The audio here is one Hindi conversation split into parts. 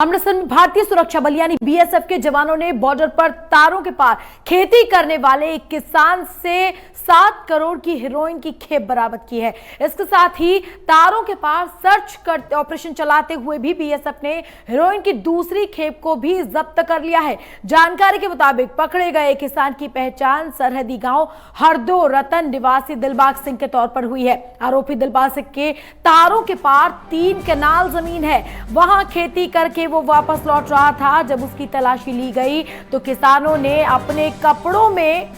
अमृतसर में भारतीय सुरक्षा बल यानी बीएसएफ के जवानों ने बॉर्डर पर तारों के पार खेती करने वाले एक किसान से 7 करोड़ की हेरोइन की खेप बरामद की है। इसके साथ ही तारों के पार सर्च कर ऑपरेशन चलाते हुए भी बीएसएफ ने हेरोइन की दूसरी खेप को भी जब्त कर लिया है। जानकारी के मुताबिक पकड़े गए किसान की पहचान सरहदी गांव हरदो रतन निवासी दिलबाग सिंह के तौर पर हुई है। आरोपी दिलबाग सिंह के तारों के पार 3 कनाल जमीन है, वहां खेती करके वो वापस लौट रहा था। जब उसकी तलाशी ली गई तो किसानों ने अपने कपड़ों में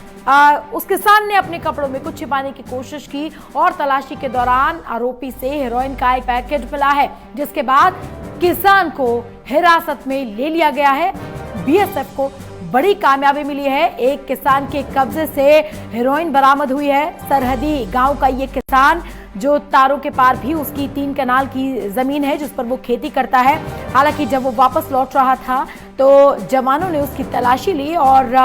उस किसान ने अपने कपड़ों में कुछ छिपाने की कोशिश की और तलाशी के दौरान आरोपी से हेरोइन का एक पैकेट मिला है, जिसके बाद किसान को हिरासत में ले लिया गया है। बीएसएफ को बड़ी कामयाबी मिली है। एक किसान के कब्जे से हेरोइन बरामद हुई है। सरहदी गांव का ये किसान जो तारों के पार भी उसकी 3 कनाल की जमीन है जिस पर वो खेती करता है। हालांकि जब वो वापस लौट रहा था तो जवानों ने उसकी तलाशी ली और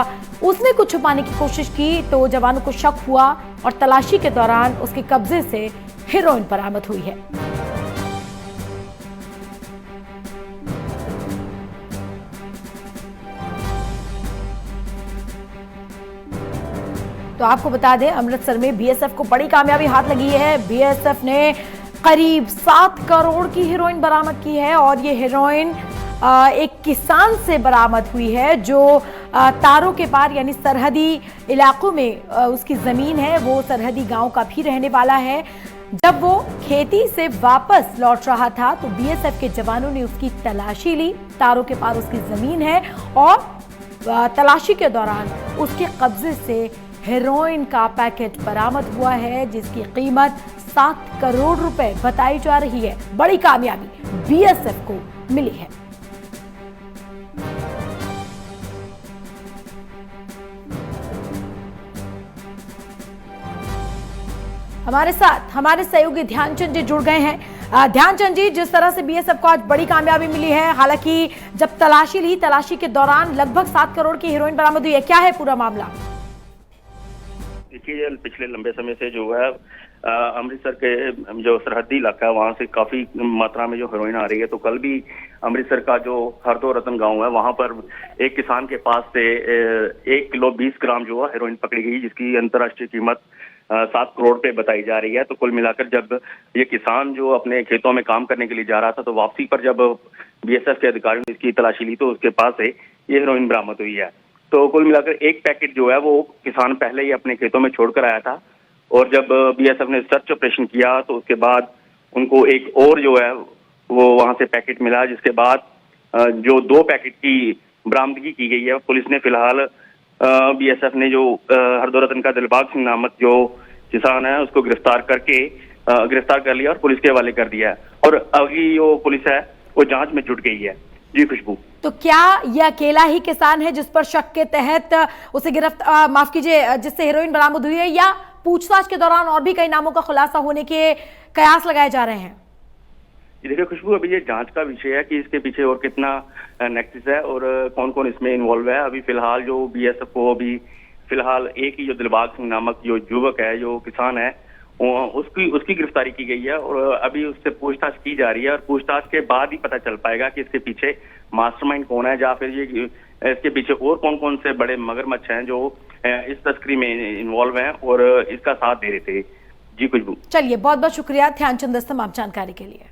उसने कुछ छुपाने की कोशिश की, तो जवानों को शक हुआ और तलाशी के दौरान उसके कब्जे से हेरोइन बरामद हुई है। तो आपको बता दें, अमृतसर में बीएसएफ को बड़ी कामयाबी हाथ लगी है। बीएसएफ ने करीब 7 करोड़ की हेरोइन बरामद की है और ये हेरोइन एक किसान से बरामद हुई है जो तारों के पार यानी सरहदी इलाकों में उसकी जमीन है। वो सरहदी गांव का भी रहने वाला है। जब वो खेती से वापस लौट रहा था तो बीएसएफ के जवानों ने उसकी तलाशी ली। तारों के पार उसकी जमीन है और तलाशी के दौरान उसके कब्जे से हेरोइन का पैकेट बरामद हुआ है, जिसकी कीमत 7 करोड़ रुपए बताई जा रही है। बड़ी कामयाबी बीएसएफ को मिली है। हमारे साथ हमारे सहयोगी ध्यानचंद जी जुड़ गए हैं। ध्यानचंद जी, जिस तरह से बीएसएफ को आज बड़ी कामयाबी मिली है, हालांकि जब तलाशी ली, तलाशी के दौरान लगभग 7 करोड़ की हेरोइन बरामद हुई है, क्या है पूरा मामला? देखिए, पिछले लंबे समय से जो है अमृतसर के जो सरहदी इलाका है वहां से काफी मात्रा में जो हेरोइन आ रही है। तो कल भी अमृतसर का जो हरदो रतन गांव है वहां पर एक किसान के पास से 1 किलो 20 ग्राम जो है हेरोइन पकड़ी गई, जिसकी अंतर्राष्ट्रीय कीमत 7 करोड़ रुपए बताई जा रही है। तो कुल मिलाकर जब ये किसान जो अपने खेतों में काम करने के लिए जा रहा था तो वापसी पर जब बीएसएफ के अधिकारियों ने इसकी तलाशी ली तो उसके पास से ये हेरोइन बरामद हुई है। तो कुल मिलाकर एक पैकेट जो है वो किसान पहले ही अपने खेतों में छोड़कर आया था और जब बीएसएफ ने सर्च ऑपरेशन किया तो उसके बाद उनको एक और जो है वो वहां से पैकेट मिला, जिसके बाद जो 2 पैकेट की बरामदगी की गई है। पुलिस ने फिलहाल बीएसएफ ने जो हरदो रतन का दिलबाग सिंह नामक जो किसान है उसको गिरफ्तार कर लिया और पुलिस के हवाले कर दिया है और अभी जो पुलिस है वो जांच में जुट गई है। जी खुशबू, तो क्या यह अकेला ही किसान है जिस पर शक के तहत उसे जिससे हेरोइन बरामद हुई है, या पूछताछ के दौरान और भी कई नामों का खुलासा होने के कयास लगाए जा रहे हैं? देखिए खुशबू, अभी ये जांच का विषय है कि इसके पीछे और कितना नेक्सस है और कौन कौन इसमें इन्वॉल्व है। अभी फिलहाल जो बीएसएफ को अभी फिलहाल एक ही जो दिलबाग सिंह नामक जो युवक है, जो किसान है, उसकी गिरफ्तारी की गई है और अभी उससे पूछताछ की जा रही है और पूछताछ के बाद ही पता चल पाएगा कि इसके पीछे मास्टरमाइंड कौन है या फिर ये इसके पीछे और कौन कौन से बड़े मगरमच्छ हैं जो इस तस्करी में इन्वॉल्व हैं और इसका साथ दे रहे थे। जी खुशबू, चलिए, बहुत बहुत शुक्रिया ध्यानचंद तमाम जानकारी के लिए।